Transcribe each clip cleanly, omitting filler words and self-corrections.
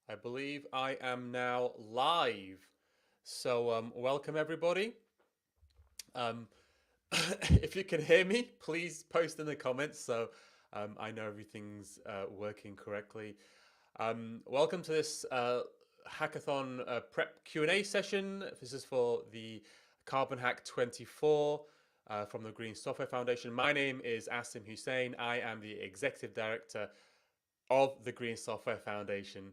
I believe I am now live. So, welcome everybody. Um, if you can hear me, please post in the comments so I know everything's working correctly. Welcome to this hackathon prep Q&A session. This is for the Carbon Hack 24 from the Green Software Foundation. My name is Asim Hussein. I am the Executive Director of the Green Software Foundation.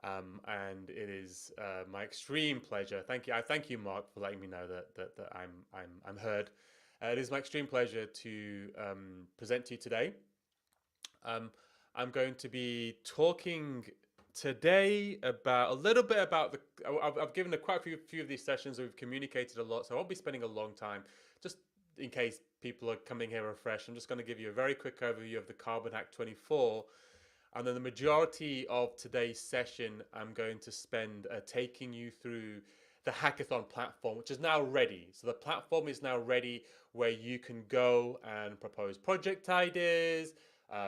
And it is my extreme pleasure. Thank you. I thank you, Mark, for letting me know that I'm heard. It is my extreme pleasure to present to you today. I'm going to be talking today about a little bit about the. I've given quite a few of these sessions. We've communicated a lot, so I won't be spending a long time. Just in case people are coming here afresh, I'm just going to give you a very quick overview of the Carbon Hack 24. And then the majority of today's session, I'm going to spend taking you through the Hackathon platform, which is now ready. So the platform is now ready where you can go and propose project ideas,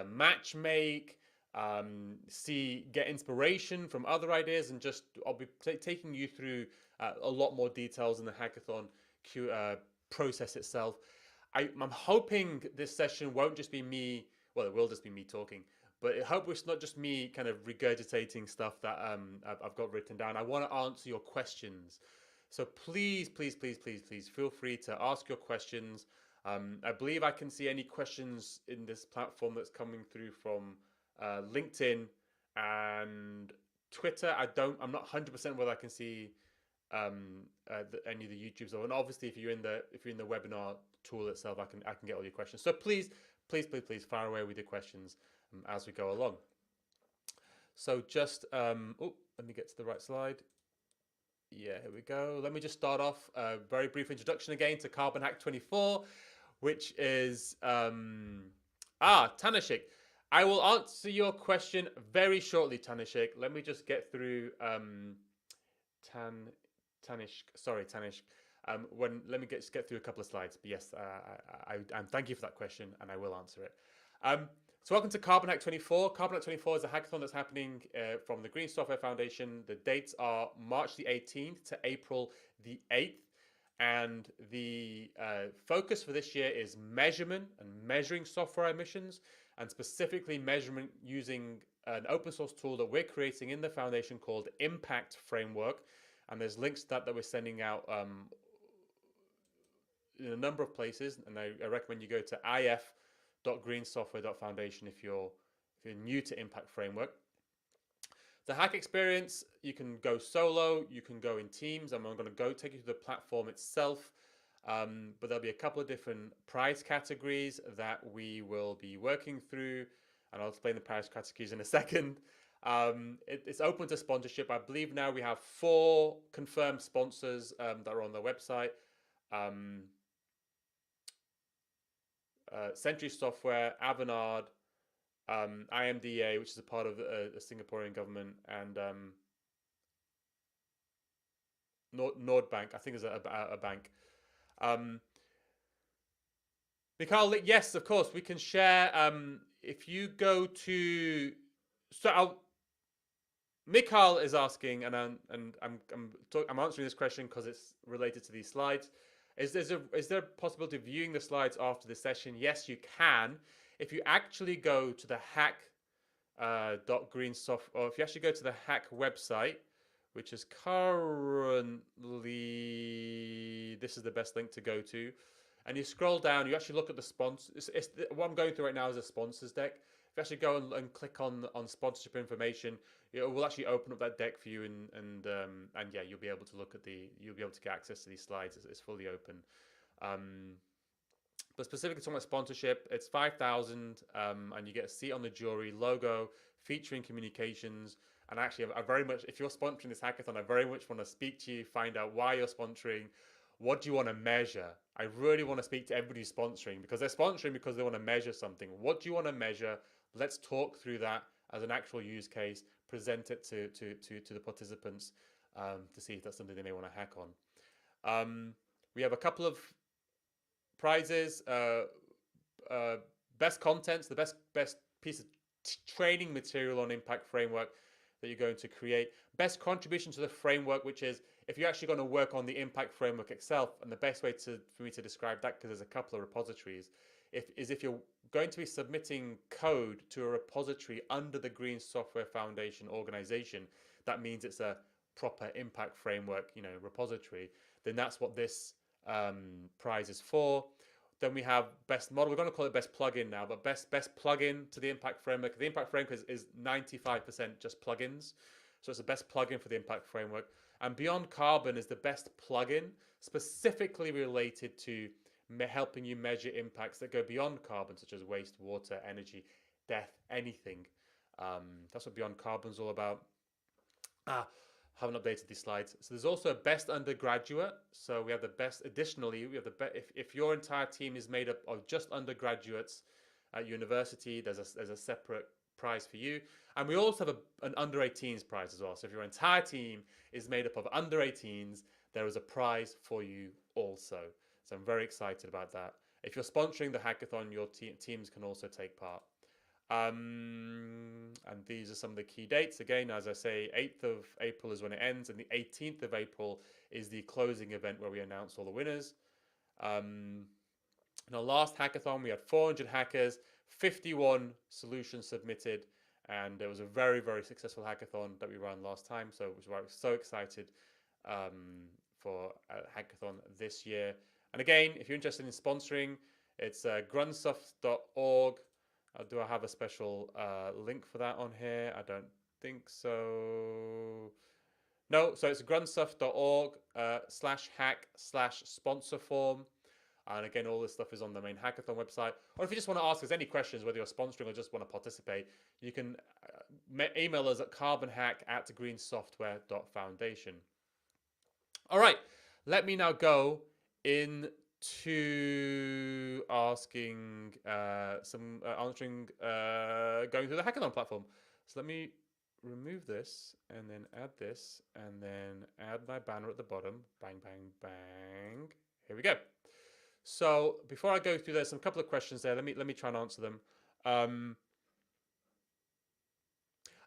match make, get inspiration from other ideas, and just I'll be taking you through a lot more details in the Hackathon process itself. I'm hoping this session won't just be me. Well, it will just be me talking, but I hope it's not just me kind of regurgitating stuff that I've got written down. I want to answer your questions. So please, please, please, please, please feel free to ask your questions. I believe I can see any questions in this platform that's coming through from LinkedIn and Twitter. I'm not 100% whether I can see any of the YouTubes. And obviously, if you're in the webinar tool itself, I can get all your questions. So please, please, please, please fire away with your questions as we go along. So just let me get to the right slide. Yeah, here we go. Let me just start off a very brief introduction again to Carbon Hack 24, which is Tanashik. I will answer your question very shortly, Tanishik. Let me just get through Tanishk. Sorry, Tanishk. Let me get through a couple of slides. But yes, I thank you for that question, and I will answer it. So welcome to Carbon Hack 24. Carbon Hack 24 is a hackathon that's happening from the Green Software Foundation. The dates are March the 18th to April the 8th. And the focus for this year is measurement and measuring software emissions, and specifically measurement using an open source tool that we're creating in the foundation called Impact Framework. And there's links to that we're sending out in a number of places. And I recommend you go to if.greensoftware.foundation if you're new to Impact Framework. The hack experience, you can go solo, you can go in teams. I'm going to take you to the platform itself, but there'll be a couple of different prize categories that we will be working through, and I'll explain the prize categories in a second. It's open to sponsorship. I believe now we have 4 confirmed sponsors that are on the website. Century Software, Avanade, IMDA, which is a part of the Singaporean government, and Nordbank, I think is a bank. Mikhail, yes, of course, we can share. If you go to, Mikhail is asking, and I'm answering this question because it's related to these slides. Is there a possibility of viewing the slides after the session? Yes, you can. If you actually go to the hack.greensoft, or if you actually go to the hack website, which is currently, this is the best link to go to, and you scroll down, you actually look at the sponsors. What I'm going through right now is a sponsors deck. If you actually go and click on sponsorship information, it will actually open up that deck for you, and yeah, you'll be able to get access to these slides. It's fully open. But specifically talking about sponsorship, it's 5,000, and you get a seat on the jury, logo, featuring communications. And actually, I very much, if you're sponsoring this hackathon, I very much want to speak to you, find out why you're sponsoring, what do you want to measure. I really want to speak to everybody who's sponsoring, because they're sponsoring because they want to measure something. What do you want to measure? Let's talk through that as an actual use case, present it to the participants to see if that's something they may want to hack on. We have a couple of prizes, best contents, the best piece of training material on Impact Framework. that you're going to create. Best contribution to the framework, which is if you're actually going to work on the impact framework itself. And the best way for me to describe that, because there's a couple of repositories, if you're going to be submitting code to a repository under the Green Software Foundation organization, that means it's a proper impact framework, repository, then that's what this prize is for. Then we have best model. We're going to call it best plugin now, but best plugin to the impact framework. The impact framework is 95% just plugins, so it's the best plugin for the impact framework. And Beyond Carbon is the best plugin specifically related to helping you measure impacts that go beyond carbon, such as waste, water, energy, death, anything. That's what Beyond Carbon is all about. Haven't updated these slides. So there's also a best undergraduate. So we have the best. Additionally, we have the if your entire team is made up of just undergraduates at university, there's a separate prize for you. And we also have an under 18s prize as well. So if your entire team is made up of under 18s, there is a prize for you also. So I'm very excited about that. If you're sponsoring the hackathon, your teams can also take part. And these are some of the key dates. Again, as I say, 8th of April is when it ends, and the 18th of April is the closing event where we announce all the winners. In our last hackathon, we had 400 hackers, 51 solutions submitted, and it was a very, very successful hackathon that we ran last time. So which is why I was so excited for a hackathon this year. And again, if you're interested in sponsoring, it's grunsoft.org. Do I have a special link for that on here? I don't think so. No, so it's grunsoft.org /hack/sponsor form. And again, all this stuff is on the main hackathon website. Or if you just want to ask us any questions, whether you're sponsoring or just want to participate, you can email us at carbonhack@greensoftware.foundation. All right, let me now go into asking answering going through the hackathon platform. So let me remove this and then add this and then add my banner at the bottom. Bang, bang, bang. Here we go. So before I go through, there's some couple of questions there. Let me try and answer them.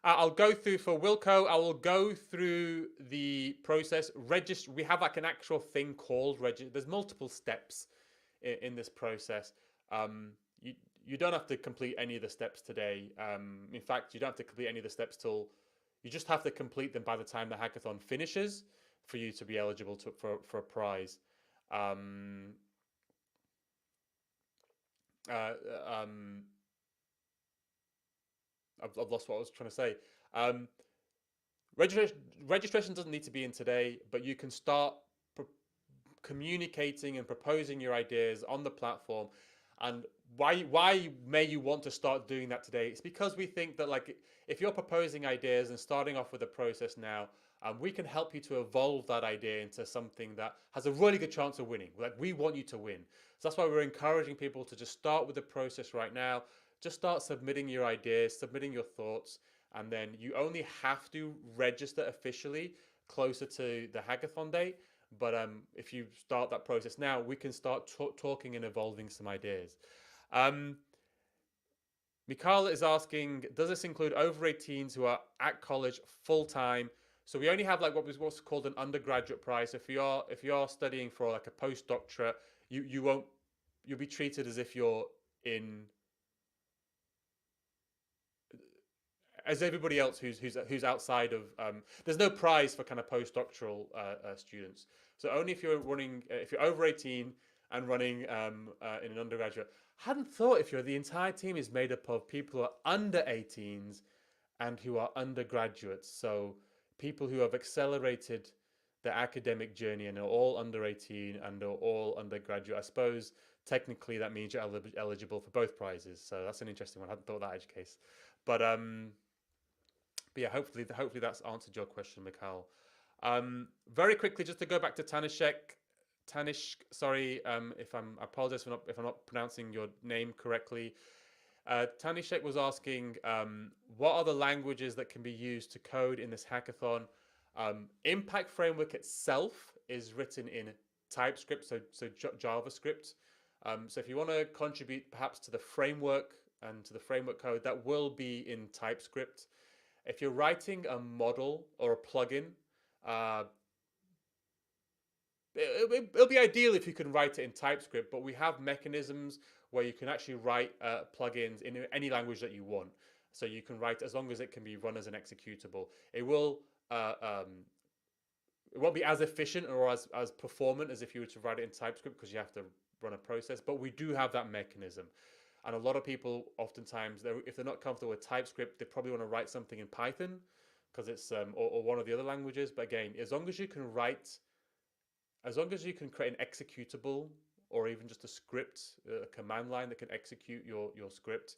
I'll go through for Wilco. I will go through the process. We have like an actual thing called register. There's multiple steps in this process. You don't have to complete any of the steps today. In fact, you don't have to complete any of the steps till you just have to complete them by the time the hackathon finishes for you to be eligible for a prize. I've lost what I was trying to say. Registration doesn't need to be in today, but you can start communicating and proposing your ideas on the platform. And why may you want to start doing that today? It's because we think that like if you're proposing ideas and starting off with the process now, we can help you to evolve that idea into something that has a really good chance of winning. Like we want you to win. So that's why we're encouraging people to just start with the process right now. Just start submitting your ideas, submitting your thoughts, and then you only have to register officially closer to the hackathon date. But if you start that process now, we can start talking and evolving some ideas. Mikhail is asking, does this include over 18s who are at college full-time? So we only have like what's called an undergraduate prize. If you are studying for like a postdoctorate, you'll be treated as if you're in as everybody else who's outside of. There's no prize for kind of postdoctoral students. So only if you're running, if you're over 18 and running in an undergraduate. Hadn't thought if the entire team is made up of people who are under 18s and who are undergraduates. So people who have accelerated their academic journey and are all under 18 and are all undergraduate. I suppose technically that means you're eligible for both prizes. So that's an interesting one. I hadn't thought that edge case. But yeah, hopefully that's answered your question, Mikhail. Very quickly, just to go back to Tanish, sorry if I apologize if I'm not pronouncing your name correctly. Tanishek was asking, what are the languages that can be used to code in this hackathon? Impact Framework itself is written in TypeScript, so JavaScript. So if you want to contribute perhaps to the framework and to the framework code, that will be in TypeScript. If you're writing a model or a plugin, uh, it'll be ideal if you can write it in TypeScript, but we have mechanisms where you can actually write plugins in any language that you want. So you can write, as long as it can be run as an executable. Uh, um, it won't be as efficient or as performant as if you were to write it in TypeScript, because you have to run a process. But we do have that mechanism. And a lot of people, oftentimes, if they're not comfortable with TypeScript, they probably want to write something in Python, because it's or one of the other languages. But again, as long as you can create an executable, or even just a script, a command line that can execute your script,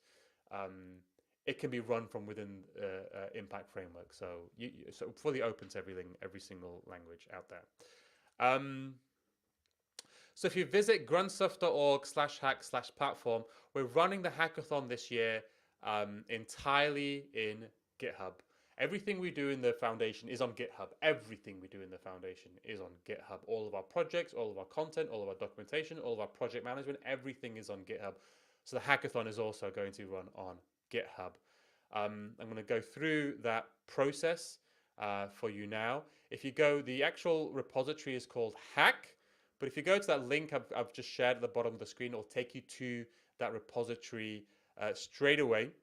it can be run from within Impact Framework. So so fully open to everything, every single language out there. So if you visit gruntstuff.org/hack/platform, we're running the hackathon this year entirely in GitHub. Everything we do in the foundation is on GitHub. Everything we do in the foundation is on GitHub. All of our projects, all of our content, all of our documentation, all of our project management, everything is on GitHub. So the hackathon is also going to run on GitHub. I'm going to go through that process for you now. If you go, the actual repository is called Hack, but if you go to that link I've just shared at the bottom of the screen, it'll take you to that repository straight away.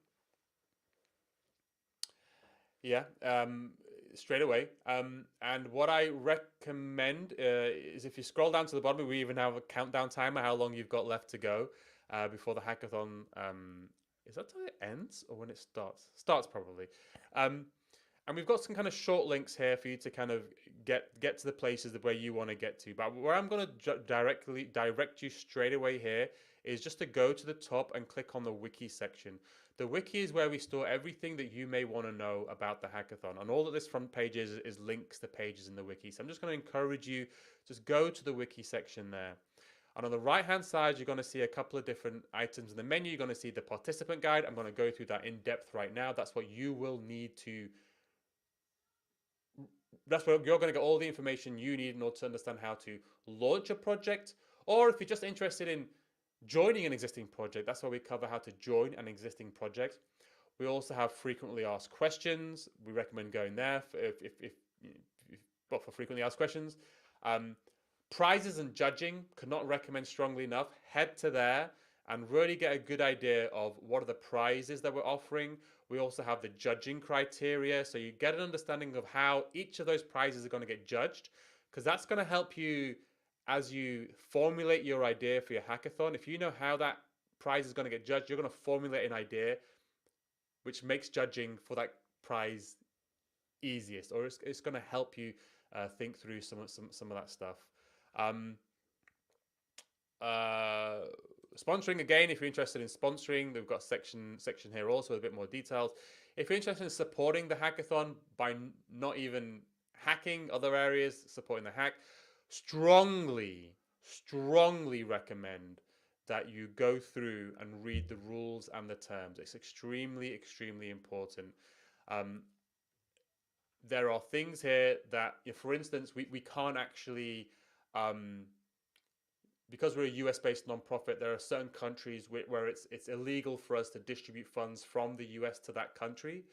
Yeah, straight away. And what I recommend is, if you scroll down to the bottom, we even have a countdown timer, how long you've got left to go before the hackathon. Is that till it ends or when it starts? Starts probably. And we've got some kind of short links here for you to kind of get to the places where you want to get to. But where I'm going to direct you straight away here is just to go to the top and click on the wiki section. The wiki is where we store everything that you may want to know about the hackathon. And all that this front page is links to pages in the wiki. So I'm just going to encourage you, just go to the wiki section there. And on the right-hand side, you're going to see a couple of different items in the menu. You're going to see the participant guide. I'm going to go through that in depth right now. That's what you will need to... That's where you're going to get all the information you need in order to understand how to launch a project. Or if you're just interested in joining an existing project, that's where we cover how to join an existing project. We also have frequently asked questions. We recommend going there for frequently asked questions. Prizes and judging, cannot recommend strongly enough. Head to there and really get a good idea of what are the prizes that we're offering. We also have the judging criteria, so you get an understanding of how each of those prizes are going to get judged, because that's going to help you as you formulate your idea for your hackathon. If you know how that prize is going to get judged, you're going to formulate an idea which makes judging for that prize easiest, or it's going to help you think through some of that stuff. Sponsoring, again, if you're interested in sponsoring, we've got section here also with a bit more details. If you're interested in supporting the hackathon by not even hacking other areas, supporting the hack, strongly recommend that you go through and read the rules and the terms. It's extremely important. There are things here that, for instance, we can't actually, because we're a US-based nonprofit, there are certain countries where it's illegal for us to distribute funds from the US to that country.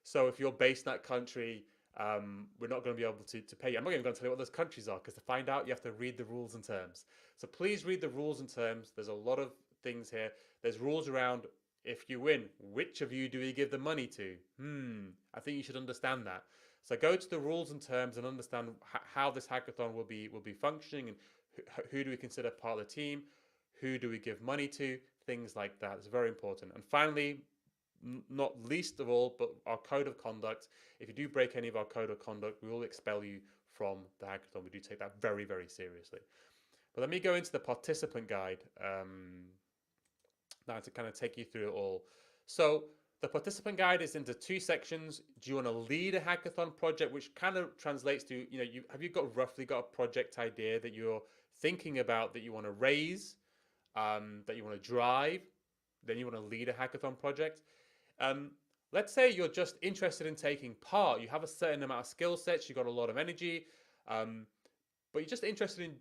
So if you're based in that country, we're not going to be able to pay you. I'm not even going to tell you what those countries are, because to find out, you have to read the rules and terms. So please read the rules and terms. There's a lot of things here. There's rules around, if you win, which of you do we give the money to? I think you should understand that. So go to the rules and terms and understand how this hackathon will be functioning, and who do we consider part of the team, who do we give money to, things like that. It's very important. And finally, not least of all, but our code of conduct. If you do break any of our code of conduct, we will expel you from the hackathon. We do take that very seriously. But let me go into the participant guide now to kind of take you through it all. So the participant guide is into two sections. Do you want to lead a hackathon project, which kind of translates to, have you roughly got a project idea that you're thinking about, that you want to raise, that you want to drive, then you want to lead a hackathon project. Let's say you're just interested in taking part. You have a certain amount of skill sets, you've got a lot of energy, but you're just interested in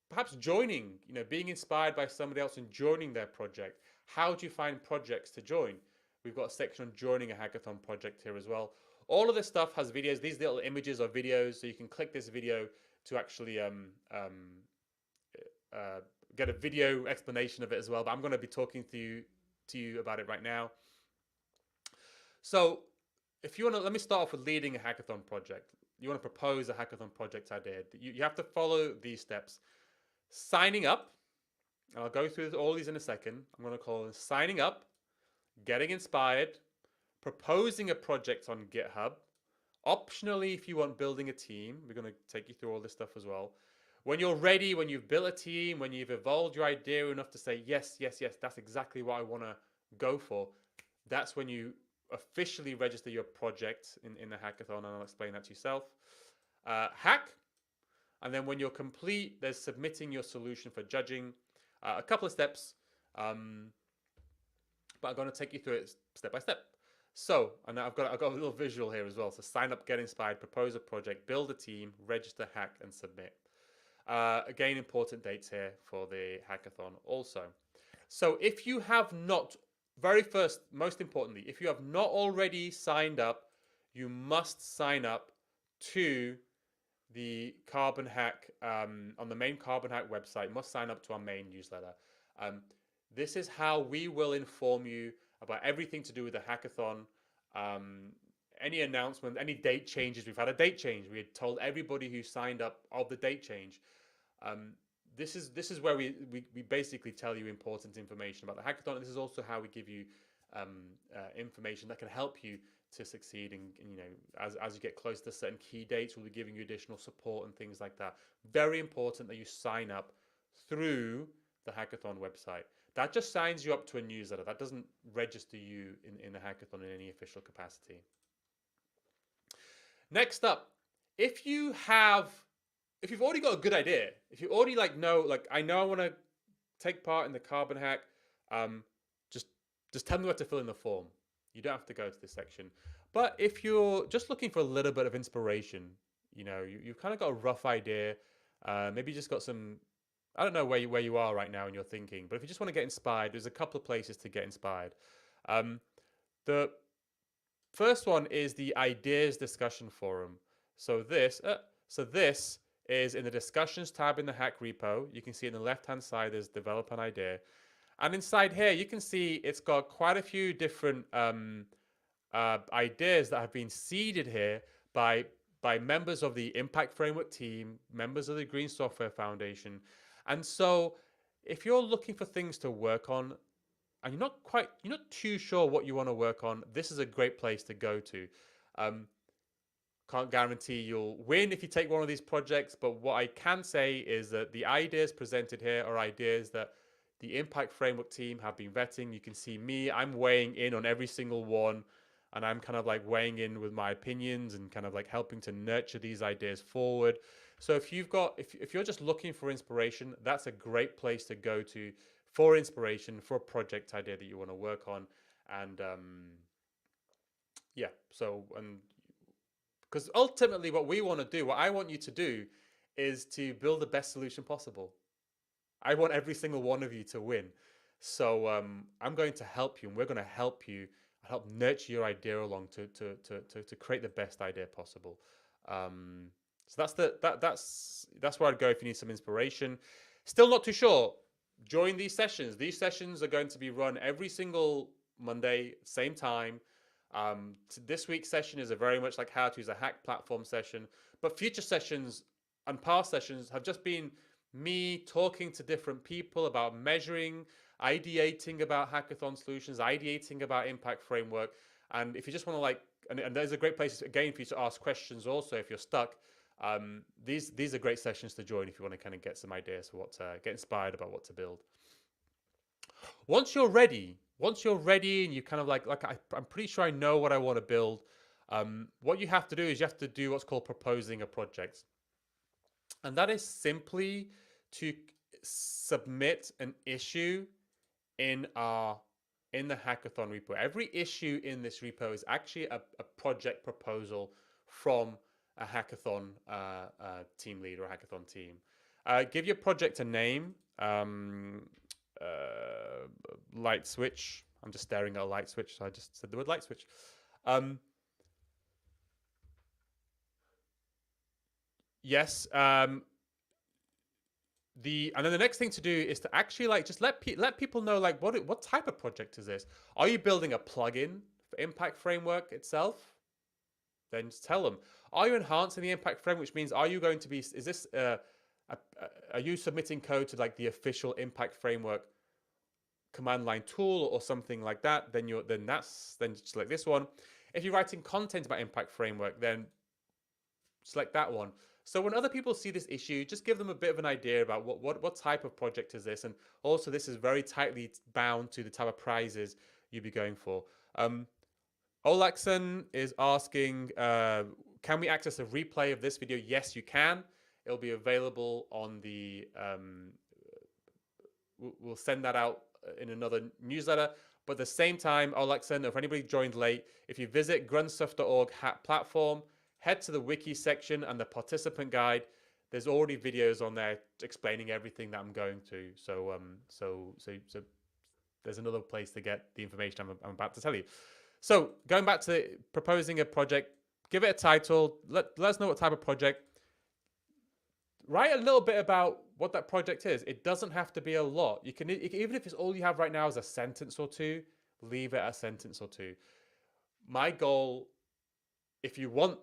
perhaps joining, being inspired by somebody else and joining their project. How do you find projects to join? We've got a section on joining a hackathon project here as well. All of this stuff has videos. These little images are videos, so you can click this video to actually get a video explanation of it as well. But I'm going to be talking to you about it right now. So if you want to, let me start off with leading a hackathon project. You want to propose a hackathon project idea. You have to follow these steps. Signing up, and I'll go through all these in a second. I'm going to call it signing up, getting inspired, proposing a project on GitHub. Optionally, if you want building a team, we're going to take you through all this stuff as well. When you're ready, when you've built a team, when you've evolved your idea enough to say, yes, yes, yes, that's exactly what I want to go for, that's when you officially register your project in the hackathon, and I'll explain that to yourself. Hack, and then when you're complete, there's submitting your solution for judging. A couple of steps, but I'm going to take you through it step by step. So, and I've got a little visual here as well. So sign up, get inspired, propose a project, build a team, register, hack, and submit. Again, important dates here for the hackathon also. So if you have not, very first, most importantly, if you have not already signed up, you must sign up to the Carbon Hack on the main Carbon Hack website. You must sign up to our main newsletter. This is how we will inform you about everything to do with the hackathon. Any announcement, any date changes. We've had a date change. We had told everybody who signed up of the date change. This is where we basically tell you important information about the hackathon. This is also how we give you information that can help you to succeed. And you know, as you get close to certain key dates, we'll be giving you additional support and things like that. Very important that you sign up through the hackathon website. That just signs you up to a newsletter. That doesn't register you in the hackathon in any official capacity. Next up, if you've already got a good idea, if you already I know I want to take part in the Carbon Hack, just tell me what to fill in the form. You don't have to go to this section. But if you're just looking for a little bit of inspiration, you know, you've kind of got a rough idea, maybe you just got some, I don't know where you are right now in your thinking, but if you just want to get inspired, there's a couple of places to get inspired. The first one is the ideas discussion forum. So this is in the discussions tab in the hack repo. You can see in the left-hand side, there's develop an idea. And inside here, you can see it's got quite a few different ideas that have been seeded here by members of the Impact Framework team, members of the Green Software Foundation. And so if you're looking for things to work on and you're not too sure what you want to work on, this is a great place to go to. Can't guarantee you'll win if you take one of these projects, but what I can say is that the ideas presented here are ideas that the Impact Framework team have been vetting. You can see me, I'm weighing in on every single one, and I'm kind of like weighing in with my opinions and kind of like helping to nurture these ideas forward. So if you're just looking for inspiration, that's a great place to go to for inspiration for a project idea that you want to work on. And yeah, so, and because ultimately what we want to do, what I want you to do, is to build the best solution possible. I want every single one of you to win. So I'm going to help you, and we're going to help you, help nurture your idea along to create the best idea possible. So that's where I'd go if you need some inspiration. Still not too sure. Join these sessions. These sessions are going to be run every single Monday, same time. This week's session is a very much like how to use a hack platform session, but future sessions and past sessions have just been me talking to different people about measuring, ideating about hackathon solutions, ideating about Impact Framework. And if you just want to and there's a great place again for you to ask questions also if you're stuck. These are great sessions to join if you want to kind of get some ideas for get inspired about what to build. Once you're ready and you kind of I'm pretty sure I know what I want to build. What you have to do is you have to do what's called proposing a project. And that is simply to submit an issue in the hackathon repo. Every issue in this repo is actually a project proposal from a hackathon team lead or a hackathon team. Give your project a name. Light switch. I'm just staring at a light switch, so I just said the word light switch. Yes. And then the next thing to do is to actually like just let people know like what type of project is this? Are you building a plugin for Impact Framework itself? Then just tell them. Are you enhancing the Impact Framework, which means are you going to be? Is this are you submitting code to like the official Impact Framework command line tool or something like that? Then select this one. If you're writing content about Impact Framework, then select that one. So when other people see this issue, just give them a bit of an idea about what type of project is this, and also this is very tightly bound to the type of prizes you'd be going for. Olaxon is asking, can we access a replay of this video? Yes, you can. It'll be available on the. We'll send that out in another newsletter. But at the same time, Olaxon, if anybody joined late, if you visit gruntstuff.org platform, head to the wiki section and the participant guide. There's already videos on there explaining everything that I'm going to. So there's another place to get the information I'm about to tell you. So going back to proposing a project, give it a title. Let us know what type of project. Write a little bit about what that project is. It doesn't have to be a lot. You can even if it's all you have right now is a sentence or two, leave it a sentence or two. My goal, if you want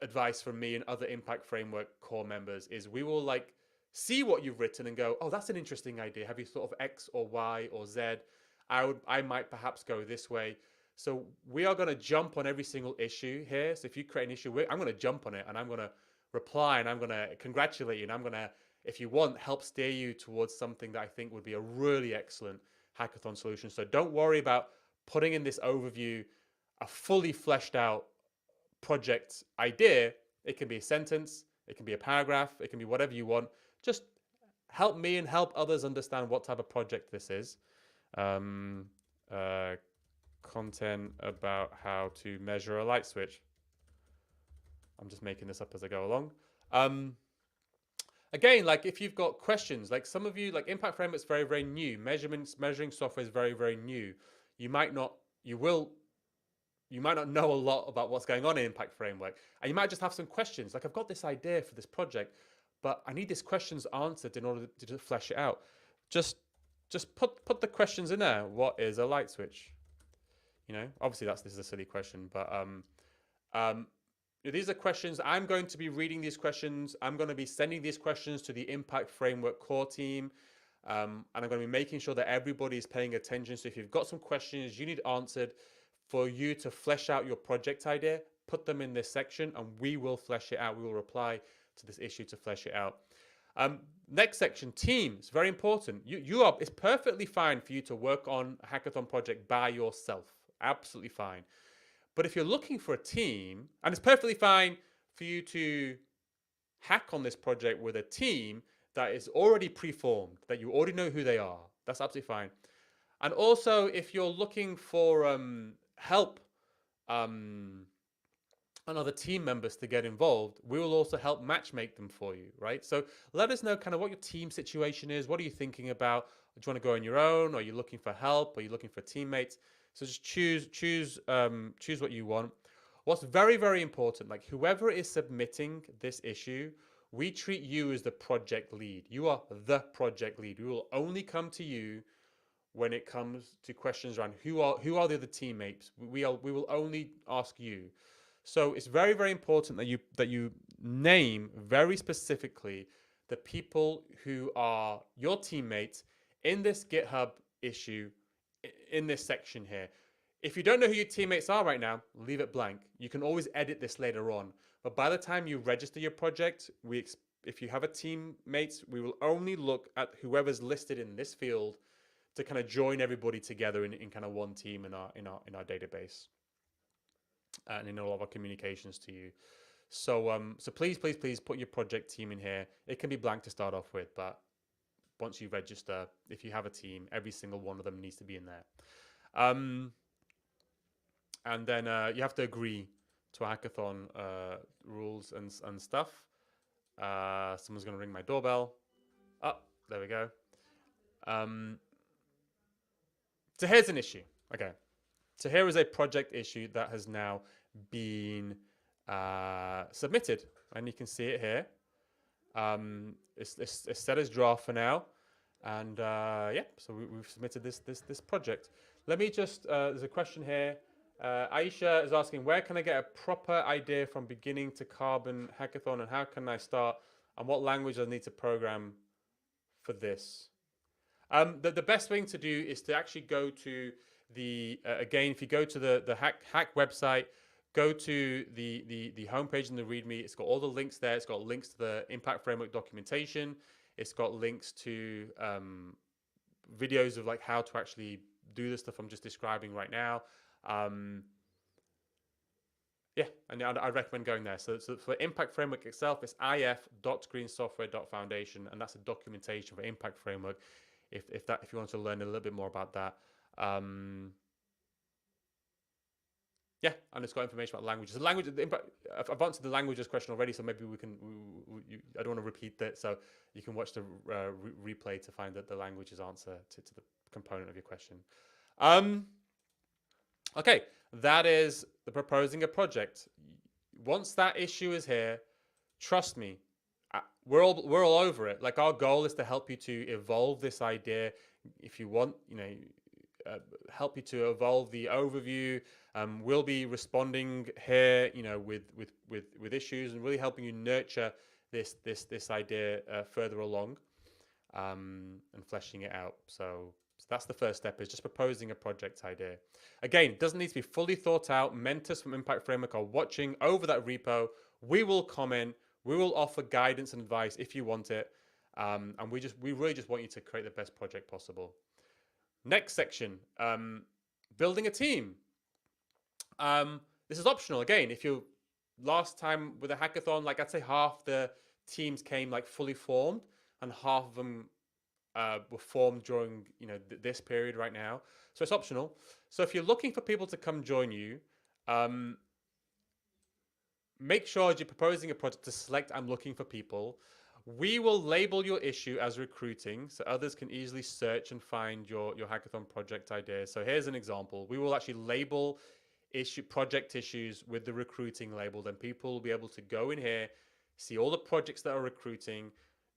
advice from me and other Impact Framework core members, is we will like see what you've written and go, oh, that's an interesting idea. Have you thought of X or Y or Z? I might perhaps go this way. So we are going to jump on every single issue here. So if you create an issue, I'm going to jump on it and I'm going to reply and I'm going to congratulate you and I'm going to, if you want, help steer you towards something that I think would be a really excellent hackathon solution. So don't worry about putting in this overview a fully fleshed out project idea. It can be a sentence, it can be a paragraph, it can be whatever you want. Just help me and help others understand what type of project this is. Content about how to measure a light switch. I'm just making this up as I go along. Again, like if you've got questions, like some of you, like Impact Framework is very, very new. Measuring software is very, very new. You might not know a lot about what's going on in Impact Framework, and you might just have some questions. Like I've got this idea for this project, but I need these questions answered in order to flesh it out. Just put the questions in there. What is a light switch? You know, obviously this is a silly question, but these are questions. I'm going to be reading these questions. I'm going to be sending these questions to the Impact Framework core team. And I'm going to be making sure that everybody is paying attention. So if you've got some questions you need answered for you to flesh out your project idea, put them in this section and we will flesh it out. We will reply to this issue to flesh it out. Next section, teams, very important. It's perfectly fine for you to work on a hackathon project by yourself. Absolutely fine. But if you're looking for a team, and it's perfectly fine for you to hack on this project with a team that is already preformed, that you already know who they are, that's absolutely fine. And also, if you're looking for help and other team members to get involved, we will also help matchmake them for you, right? So let us know kind of what your team situation is. What are you thinking about? Do you want to go on your own? Are you looking for help? Are you looking for teammates? So just choose what you want. What's very, very important, like whoever is submitting this issue, we treat you as the project lead. You are the project lead. We will only come to you when it comes to questions around who are the other teammates. We will only ask you. So it's very, very important that you name very specifically the people who are your teammates in this GitHub issue, in this section here. If you don't know who your teammates are right now, leave it blank. You can always edit this later on. But by the time you register your project, if you have a teammates, we will only look at whoever's listed in this field to kind of join everybody together in kind of one team in our database and in all of our communications to you. So please put your project team in here. It can be blank to start off with, but once you register, if you have a team, every single one of them needs to be in there. And then you have to agree to hackathon rules and stuff. Someone's going to ring my doorbell. Oh, there we go. So here's an issue. Okay. So here is a project issue that has now been submitted, and you can see it here. It's set as draft for now, and yeah, so we've submitted this project. Let me just. There's a question here. Aisha is asking, where can I get a proper idea from beginning to Carbon Hackathon, and how can I start? And what language I need to program for this? The best thing to do is to actually go to the again, if you go to the hack website, go to the homepage in the README. It's got all the links there. It's got links to the Impact Framework documentation. It's got links to videos of like how to actually do the stuff I'm just describing right now. Yeah, and I recommend going there. So for Impact Framework itself, it's if.greensoftware.foundation, and that's a documentation for Impact Framework. If you want to learn a little bit more about that, yeah, and it's got information about languages. The language, I've answered the languages question already, so maybe we can. I don't want to repeat that, so you can watch the replay to find the languages answer to the component of your question. Okay, that is the proposing a project. Once that issue is here, trust me, we're all over it. Like, our goal is to help you to evolve this idea. If you want, help you to evolve the overview. We'll be responding here, with issues and really helping you nurture this idea further along, and fleshing it out. So that's the first step, is just proposing a project idea. Again, it doesn't need to be fully thought out. Mentors from Impact Framework are watching over that repo. We will comment. We will offer guidance and advice if you want it. And we really just want you to create the best project possible. Next section, building a team. This is optional. Again, if you last time with a hackathon, like, I'd say half the teams came like fully formed, and half of them were formed during this period right now. So it's optional. So if you're looking for people to come join you, make sure as you're proposing a project to select I'm looking for people. We will label your issue as recruiting, so others can easily search and find your hackathon project idea. So here's an example. We will actually label project issues with the recruiting label. Then people will be able to go in here, see all the projects that are recruiting,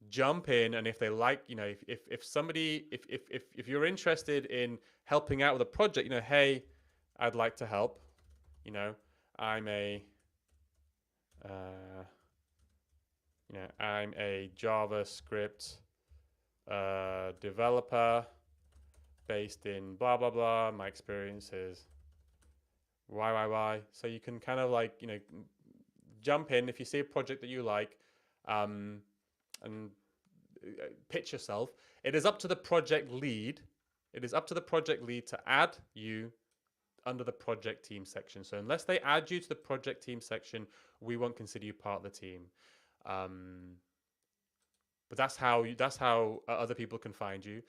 jump in, and if they like, if you're interested in helping out with a project, hey, I'd like to help. I'm a JavaScript developer based in blah blah blah. My experience is Y. So you can kind of like jump in if you see a project that you like, and pitch yourself. It is up to the project lead. It is up to the project lead to add you under the project team section. So unless they add you to the project team section, we won't consider you part of the team. But that's how other people can find you.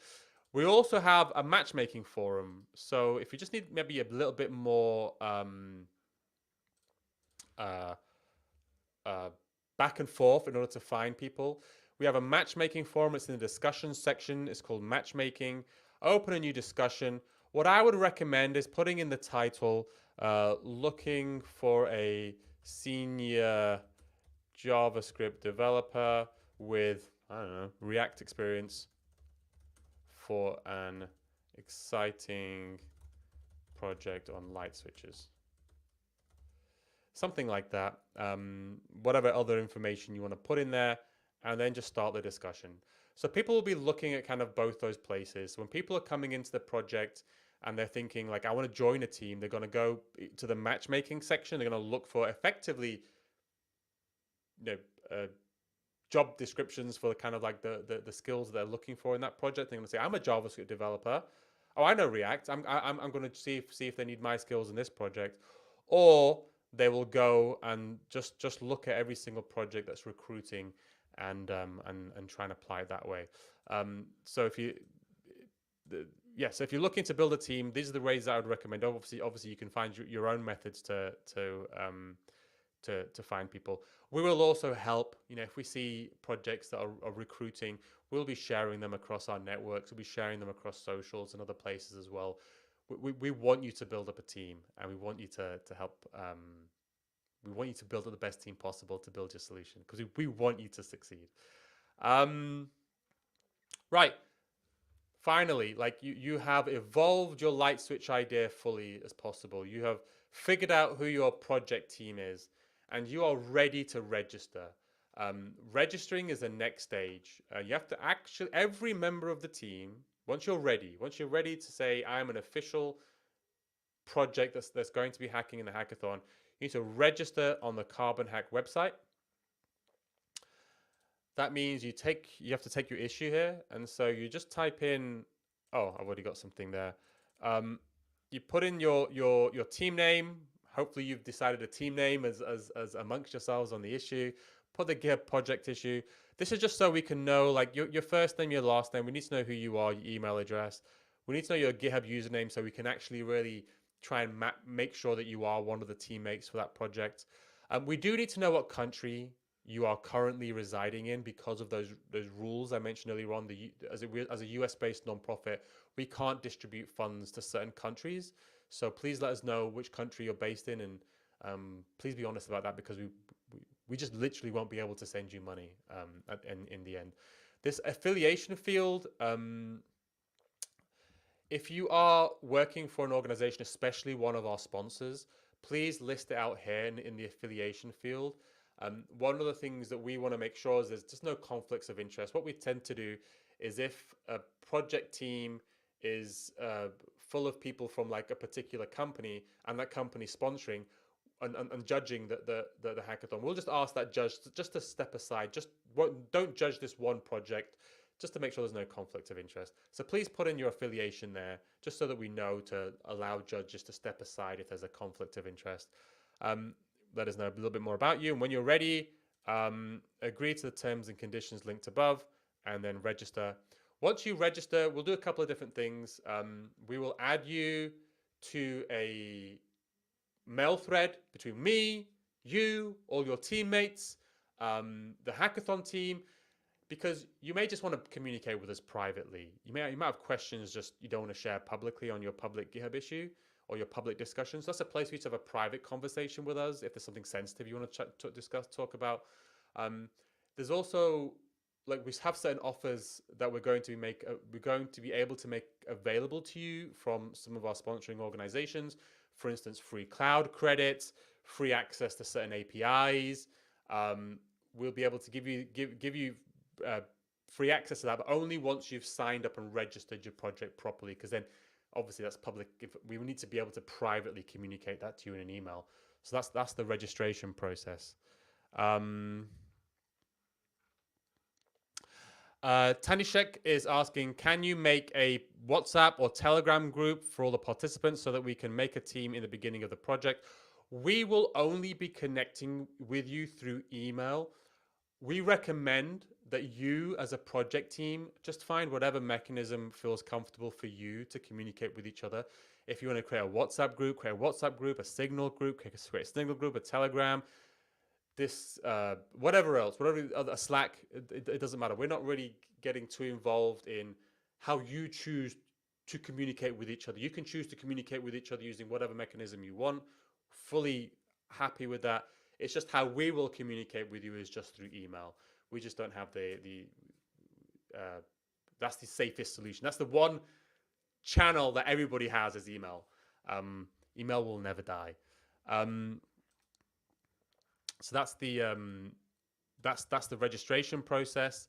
We also have a matchmaking forum. So if you just need maybe a little bit more back and forth in order to find people, we have a matchmaking forum. It's in the discussion section. It's called matchmaking. Open a new discussion. What I would recommend is putting in the title, looking for a senior JavaScript developer with, React experience for an exciting project on light switches. Something like that. Whatever other information you want to put in there, and then just start the discussion. So people will be looking at kind of both those places. So when people are coming into the project and they're thinking like, I want to join a team, they're going to go to the matchmaking section. They're going to look for effectively, job descriptions for the kind of like the skills they're looking for in that project. They're going to say, I'm a JavaScript developer. Oh, I know React. I'm going to see if they need my skills in this project. Or they will go and just look at every single project that's recruiting and try and apply it that way. So if you're looking to build a team, these are the ways that I would recommend. Obviously, you can find your own methods to find people. We will also help. If we see projects that are recruiting, we'll be sharing them across our networks. We'll be sharing them across socials and other places as well. we want you to build up a team, and we want you to help. We want you to build up the best team possible to build your solution, because we want you to succeed. Right. Finally, like you have evolved your light switch idea fully as possible. You have figured out who your project team is, and you are ready to register. Registering is the next stage. You have to actually, every member of the team, once you're ready to say, I'm an official project that's going to be hacking in the hackathon, you need to register on the Carbon Hack website. That means you have to take your issue here, and so you just type in. Oh, I've already got something there. You put in your team name. Hopefully, you've decided a team name as amongst yourselves on the issue. Put the GitHub project issue. This is just so we can know, like, your first name, your last name. We need to know who you are, your email address. We need to know your GitHub username, so we can actually really try and make sure that you are one of the teammates for that project. We do need to know what country you are currently residing in, because of those rules I mentioned earlier on. As a US based nonprofit, we can't distribute funds to certain countries. So please let us know which country you're based in, and please be honest about that, because we just literally won't be able to send you money in the end. This affiliation field. If you are working for an organization, especially one of our sponsors, please list it out here in the affiliation field. One of the things that we want to make sure is there's just no conflicts of interest. What we tend to do is, if a project team is full of people from like a particular company, and that company sponsoring and judging the hackathon, we'll just ask that judge just to step aside. Don't judge this one project, just to make sure there's no conflict of interest. So please put in your affiliation there, just so that we know to allow judges to step aside if there's a conflict of interest. Let us know a little bit more about you, and when you're ready, agree to the terms and conditions linked above, and then register. Once you register, we'll do a couple of different things. We will add you to a mail thread between me, you, all your teammates, the hackathon team, because you may just want to communicate with us privately. You might have questions just you don't want to share publicly on your public GitHub issue or your public discussions. That's a place for you to have a private conversation with us if there's something sensitive you want to talk about. There's also, like, we have certain offers that we're going to be able to make available to you from some of our sponsoring organizations. For instance, free cloud credits, free access to certain APIs. We'll be able to give you free access to that, but only once you've signed up and registered your project properly, because then obviously that's public. We need to be able to privately communicate that to you in an email. So that's the registration process. Tanishek is asking, can you make a WhatsApp or Telegram group for all the participants so that we can make a team in the beginning of the project? We will only be connecting with you through email. We recommend that you, as a project team, just find whatever mechanism feels comfortable for you to communicate with each other. If you want to create a WhatsApp group, a Signal group, create a Signal group, a Telegram, whatever else, a Slack, it doesn't matter. We're not really getting too involved in how you choose to communicate with each other. You can choose to communicate with each other using whatever mechanism you want. Fully happy with that. It's just how we will communicate with you is just through email. We just don't have that's the safest solution. That's the one channel that everybody has is email. Email will never die. So that's the registration process.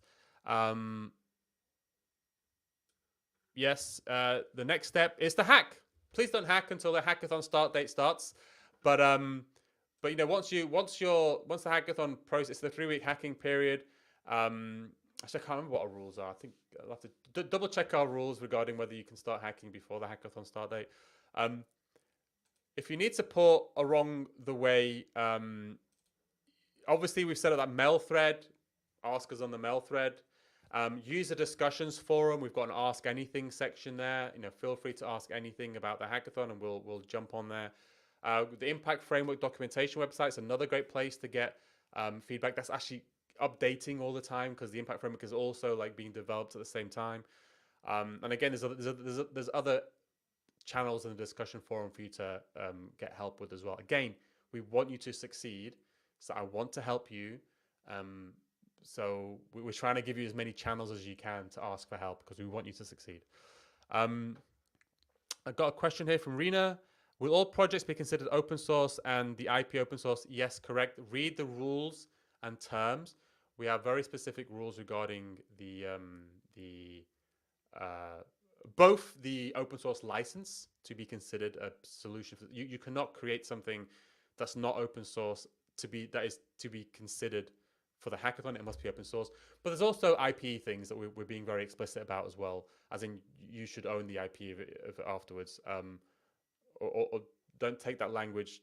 Yes, the next step is to hack. Please don't hack until the hackathon start date starts. But you know, once the hackathon process, the 3-week hacking period. Actually, I can't remember what our rules are. I think I'll have to double check our rules regarding whether you can start hacking before the hackathon start date. If you need support along the way, obviously we've set up that mail thread. Ask us on the mail thread. Use the discussions forum. We've got an Ask Anything section there. You know, feel free to ask anything about the hackathon, and we'll jump on there. The Impact Framework documentation website is another great place to get feedback. That's actually updating all the time, because the Impact Framework is also like being developed at the same time. And again, there's other channels in the discussion forum for you to get help with as well. Again, we want you to succeed, so I want to help you. So we're trying to give you as many channels as you can to ask for help because we want you to succeed. I got a question here from Rena. Will all projects be considered open source and the IP open source? Yes, correct. Read the rules and terms. We have very specific rules regarding both the open source license to be considered a solution. You cannot create something that's not open source that is to be considered for the hackathon. It must be open source. But there's also IP things that we're being very explicit about as well, as in you should own the IP of it afterwards. Or don't take that language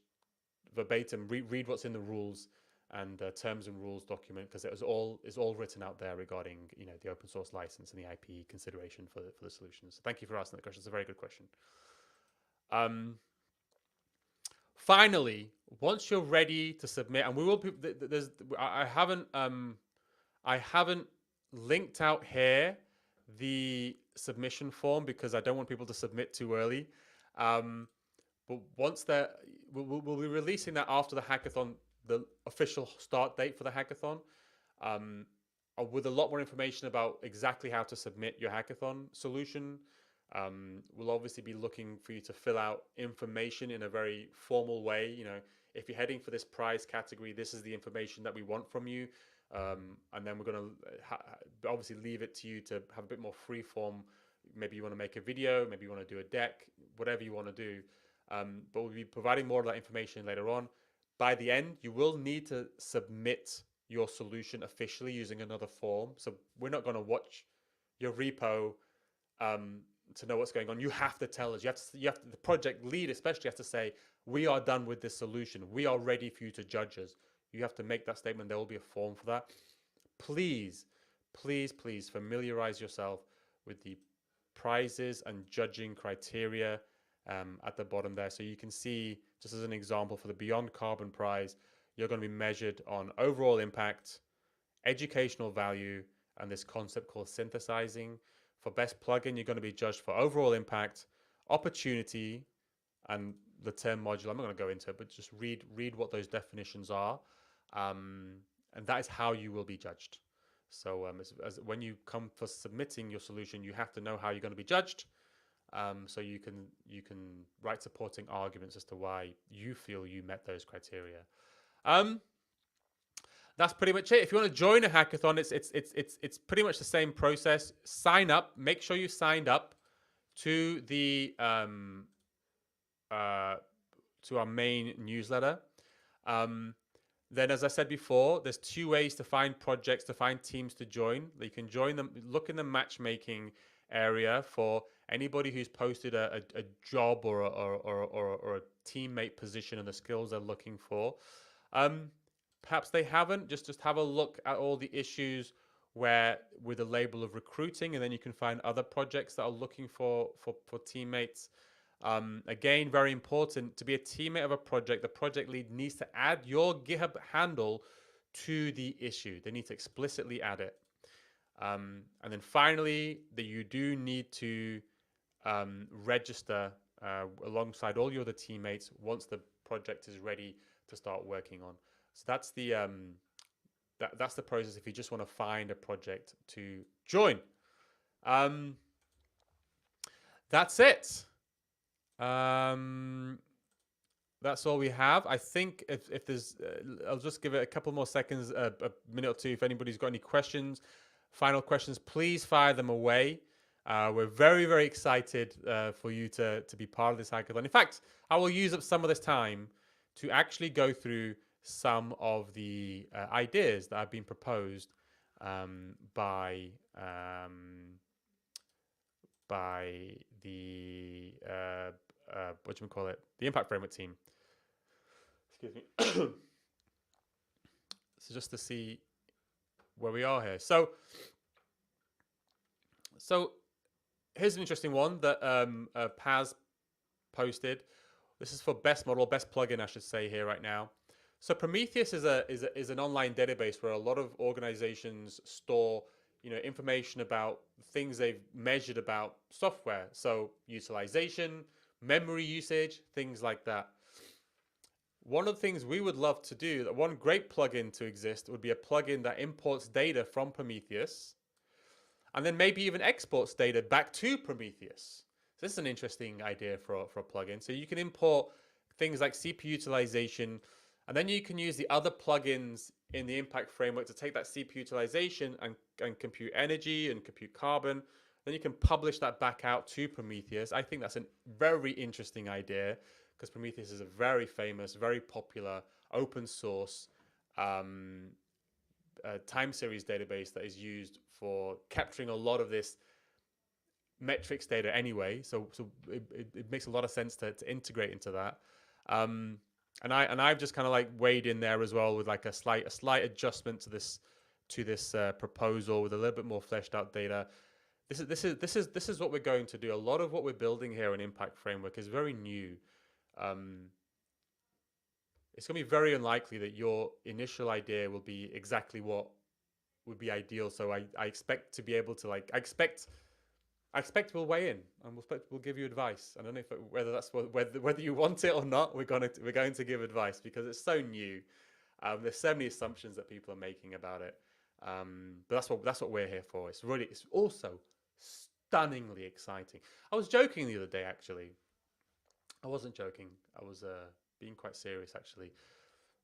verbatim. Read what's in the rules and terms and rules document, because it's all written out there regarding the open source license and the IP consideration for the solutions. So thank you for asking that question. It's a very good question. Finally, once you're ready to submit, and we will I haven't linked out here the submission form because I don't want people to submit too early. But once we'll be releasing that after the hackathon, the official start date for the hackathon, with a lot more information about exactly how to submit your hackathon solution. We'll obviously be looking for you to fill out information in a very formal way. If you're heading for this prize category, this is the information that we want from you. And then we're going to obviously leave it to you to have a bit more free form. Maybe you want to make a video, maybe you want to do a deck, whatever you want to do. But we'll be providing more of that information later on. By the end, you will need to submit your solution officially using another form. So we're not going to watch your repo to know what's going on. You have to tell us. You have to, the project lead especially has to say, we are done with this solution. We are ready for you to judge us. You have to make that statement. There will be a form for that. Please, please, please familiarize yourself with the prizes and judging criteria at the bottom there. So you can see, just as an example, for the Beyond Carbon prize, you're going to be measured on overall impact, educational value, and this concept called synthesizing. For best plugin, you're going to be judged for overall impact, opportunity, and the term module. I'm not going to go into it, but just read what those definitions are. And that is how you will be judged. So when you come for submitting your solution, you have to know how you're going to be judged. So you can write supporting arguments as to why you feel you met those criteria. That's pretty much it. If you want to join a hackathon, it's pretty much the same process. Sign up. Make sure you signed up to the to our main newsletter. Then, as I said before, there's two ways to find projects, to find teams to join. You can join them. Look in the matchmaking area for anybody who's posted a job or a teammate position and the skills they're looking for. Perhaps they haven't. Just have a look at all the issues where with the label of recruiting, and then you can find other projects that are looking for teammates. Again, very important, to be a teammate of a project, the project lead needs to add your GitHub handle to the issue. They need to explicitly add it. And then finally, that you do need to register alongside all your other teammates once the project is ready to start working on. So that's the that's the process if you just want to find a project to join. That's it. That's all we have. I think if there's, I'll just give it a couple more seconds, a minute or two. If anybody's got any questions, final questions, please fire them away. We're very, very excited for you to be part of this hackathon. In fact, I will use up some of this time to actually go through some of the ideas that have been proposed by the what do you call it? The Impact Framework team. Excuse me. So just to see where we are here. So here's an interesting one that Paz posted. This is for best model, best plugin, I should say here right now. So Prometheus is an online database where a lot of organizations store information about things they've measured about software. So utilization, memory usage, things like that. One of the things we would love to do, that one great plugin to exist would be a plugin that imports data from Prometheus and then maybe even exports data back to Prometheus. So this is an interesting idea for a plugin. So you can import things like CPU utilization, and then you can use the other plugins in the Impact framework to take that CPU utilization and compute energy and compute carbon. Then you can publish that back out to Prometheus. I think that's a very interesting idea because Prometheus is a very famous, very popular open source time series database that is used for capturing a lot of this metrics data anyway. So it makes a lot of sense to integrate into that. And I've just kind of like weighed in there as well with like a slight adjustment to this proposal with a little bit more fleshed out data. This is what we're going to do. A lot of what we're building here in Impact Framework is very new. It's going to be very unlikely that your initial idea will be exactly what would be ideal. So I expect to be able to I expect we'll weigh in and we'll give you advice. I don't know whether that's whether you want it or not. We're going to give advice because it's so new. There's so many assumptions that people are making about it. But that's what we're here for. It's also stunningly exciting. I was joking the other day, actually. I wasn't joking. I was being quite serious, actually.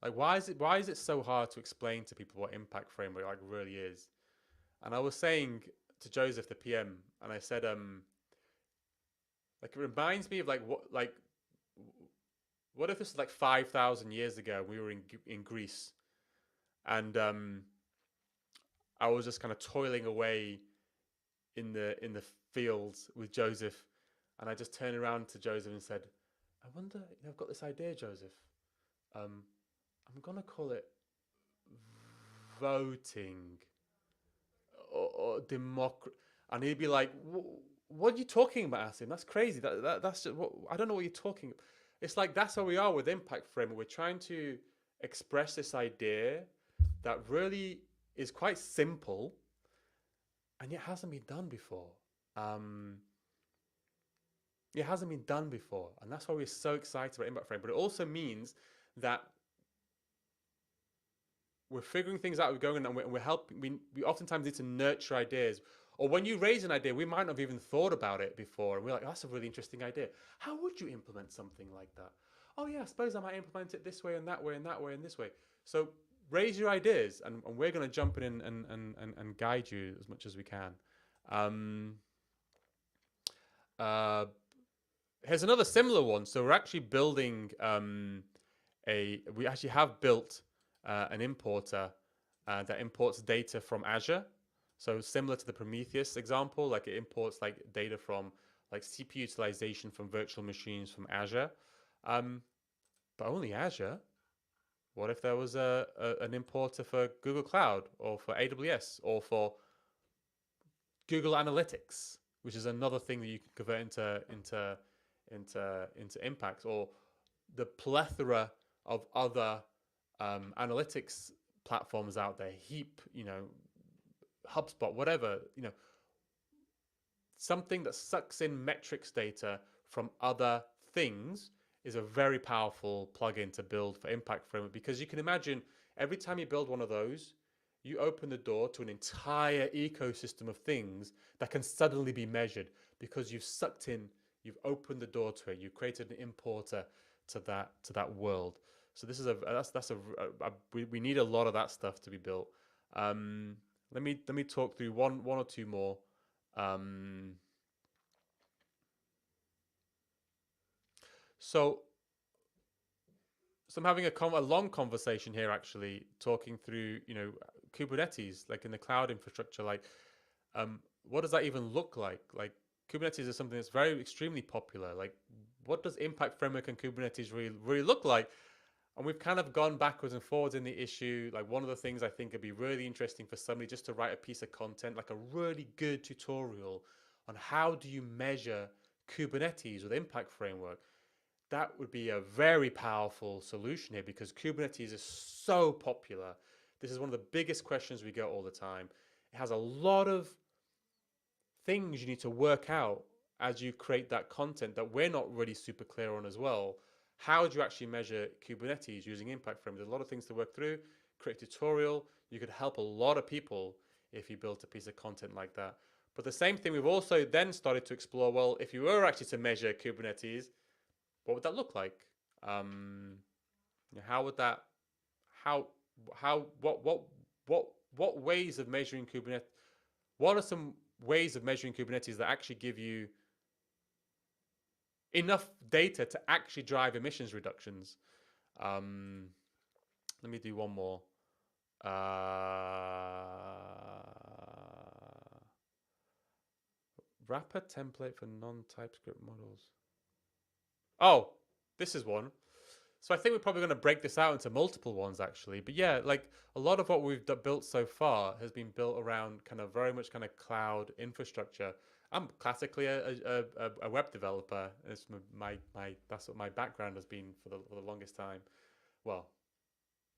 Like, why is it so hard to explain to people what Impact Framework like really is? And I was saying to Joseph, the PM, and I said, like, it reminds me of what if this was like 5,000 years ago? We were in Greece, and I was just kind of toiling away in the fields with Joseph, and I just turned around to Joseph and said, I wonder, I've got this idea, Joseph. I'm gonna call it voting or democracy. And he'd be like, what are you talking about, Asim? That's crazy. That's just I don't know what you're talking about. It's like that's how we are with Impact Framework. We're trying to express this idea that really is quite simple and yet hasn't been done before. It hasn't been done before, and that's why we're so excited about Impact Frame. But it also means that we're figuring things out. We're going and we're helping. We oftentimes need to nurture ideas. Or when you raise an idea, we might not have even thought about it before, and we're like, oh, "That's a really interesting idea. How would you implement something like that?" Oh yeah, I suppose I might implement it this way and that way and that way and this way. So raise your ideas, and we're going to jump in and guide you as much as we can. Here's another similar one. So we're actually building we actually have built an importer that imports data from Azure. So similar to the Prometheus example, like it imports like data from like CPU utilization from virtual machines from Azure, but only Azure. What if there was an importer for Google Cloud or for AWS or for Google Analytics, which is another thing that you can convert into Impacts, or the plethora of other analytics platforms out there, Heap, HubSpot, whatever, something that sucks in metrics data from other things is a very powerful plugin to build for Impact Framework, because you can imagine every time you build one of those, you open the door to an entire ecosystem of things that can suddenly be measured because you've opened the door to it. You've created an importer to that world. So this is we need a lot of that stuff to be built. Let me talk through one or two more. So I'm having a long conversation here, actually, talking through Kubernetes, like in the cloud infrastructure, like what does that even look like? Like Kubernetes is something that's extremely popular. Like, what does Impact Framework and Kubernetes really look like? And we've kind of gone backwards and forwards in the issue. Like, one of the things I think would be really interesting for somebody just to write a piece of content, like a really good tutorial on how do you measure Kubernetes with Impact Framework. That would be a very powerful solution here because Kubernetes is so popular. This is one of the biggest questions we get all the time. It has a lot of things you need to work out as you create that content that we're not really super clear on as well. How do you actually measure Kubernetes using Impact Frame? There's a lot of things to work through. Create a tutorial. You could help a lot of people if you built a piece of content like that. But the same thing, we've also then started to explore, well, if you were actually to measure Kubernetes, what would that look like? How would that, what ways of measuring Kubernetes, what are some ways of measuring Kubernetes that actually give you enough data to actually drive emissions reductions? Let me do one more. Wrapper template for non-TypeScript models. Oh, this is one. So I think we're probably going to break this out into multiple ones, actually. But yeah, like a lot of what we've built so far has been built around kind of very much kind of cloud infrastructure. I'm classically a web developer. It's that's what my background has been for the longest time. Well,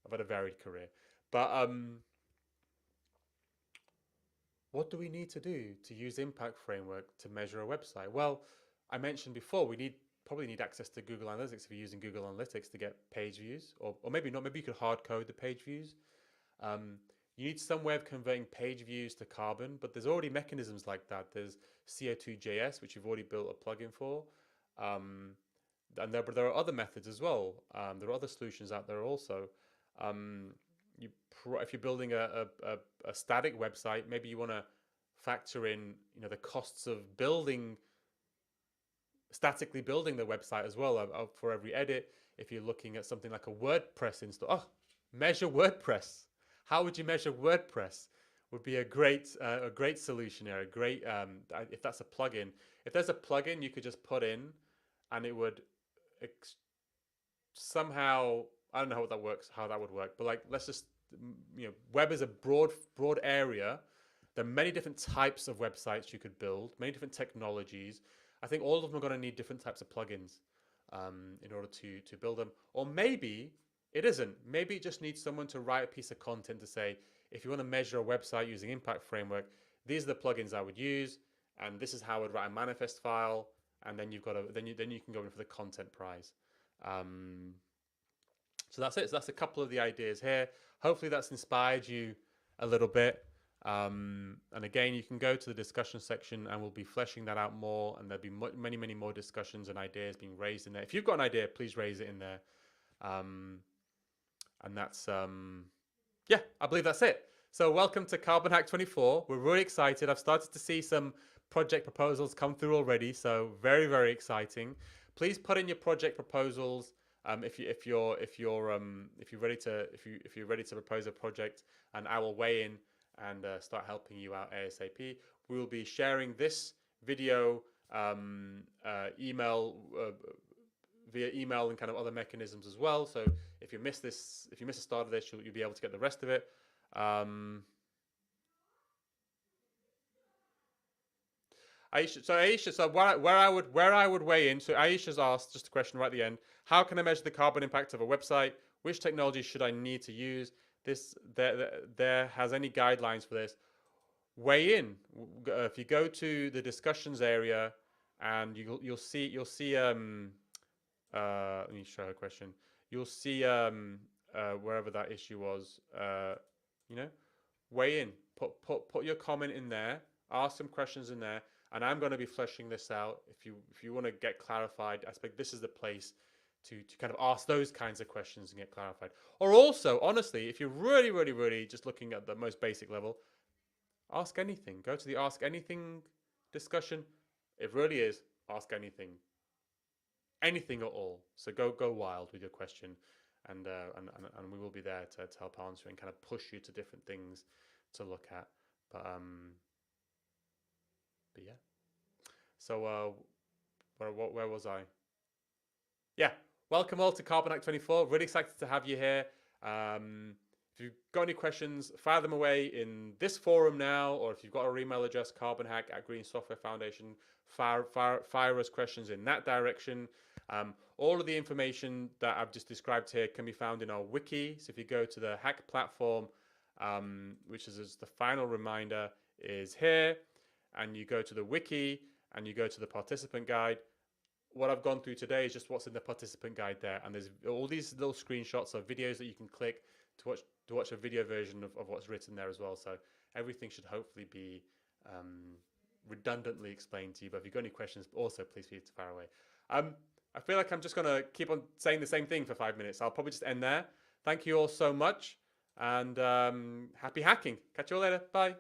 I've had a varied career, but what do we need to do to use Impact Framework to measure a website? Well, I mentioned before we probably need access to Google Analytics if you're using Google Analytics to get page views, or maybe not. Maybe you could hard code the page views. You need some way of converting page views to Carbon, but there's already mechanisms like that. There's CO2JS, which you've already built a plugin for, but there are other methods as well. There are other solutions out there also. If you're building a static website, maybe you want to factor in the costs of statically building the website as well for every edit. If you're looking at something like a WordPress install, measure WordPress. How would you measure WordPress? Would be a great solution here. A great if that's a plugin. If there's a plugin you could just put in, and it would somehow, I don't know how that would work, but like let's just web is a broad area. There are many different types of websites you could build, many different technologies. I think all of them are going to need different types of plugins in order to build them. Or maybe it isn't. Maybe it just needs someone to write a piece of content to say, if you want to measure a website using Impact Framework, these are the plugins I would use, and this is how I would write a manifest file, and then you can go in for the content prize. So that's it. So that's a couple of the ideas here. Hopefully that's inspired you a little bit. And again, you can go to the discussion section and we'll be fleshing that out more, and there'll be many more discussions and ideas being raised in there. If you've got an idea, please raise it in there. And that's yeah, I believe that's it. So welcome to Carbon Hack 24. We're really excited. I've started to see some project proposals come through already, so very exciting. Please put in your project proposals if you're ready to propose a project, and I will weigh in and start helping you out ASAP. We will be sharing this video via email and kind of other mechanisms as well. So if you miss the start of this, you'll be able to get the rest of it. Aisha, so where I would weigh in. So Aisha's asked just a question right at the end: how can I measure the carbon impact of a website? Which technology should I need to use? There has any guidelines for this? Weigh in. If you go to the discussions area, and you'll see let me show her question. You'll see wherever that issue was. Weigh in. Put your comment in there. Ask some questions in there, and I'm going to be fleshing this out. If you want to get clarified, I expect this is the place to kind of ask those kinds of questions and get clarified. Or also, honestly, if you're really just looking at the most basic level, ask anything. Go to the Ask Anything discussion. It really is ask anything. Anything at all. So go wild with your question, and we will be there to help answer and kind of push you to different things to look at. But yeah. So where was I? Yeah. Welcome all to Carbon Hack 24. Really excited to have you here. If you've got any questions, fire them away in this forum now, or if you've got our email address, carbonhack@Green Software Foundation, fire us questions in that direction. All of the information that I've just described here can be found in our wiki. So if you go to the Hack platform, which is the final reminder, is here, and you go to the wiki, and you go to the participant guide, what I've gone through today is just what's in the participant guide there. And there's all these little screenshots of videos that you can click to watch a video version of what's written there as well. So everything should hopefully be redundantly explained to you. But if you've got any questions, also please feel free to fire away. I feel like I'm just going to keep on saying the same thing for 5 minutes. I'll probably just end there. Thank you all so much, and happy hacking. Catch you all later. Bye.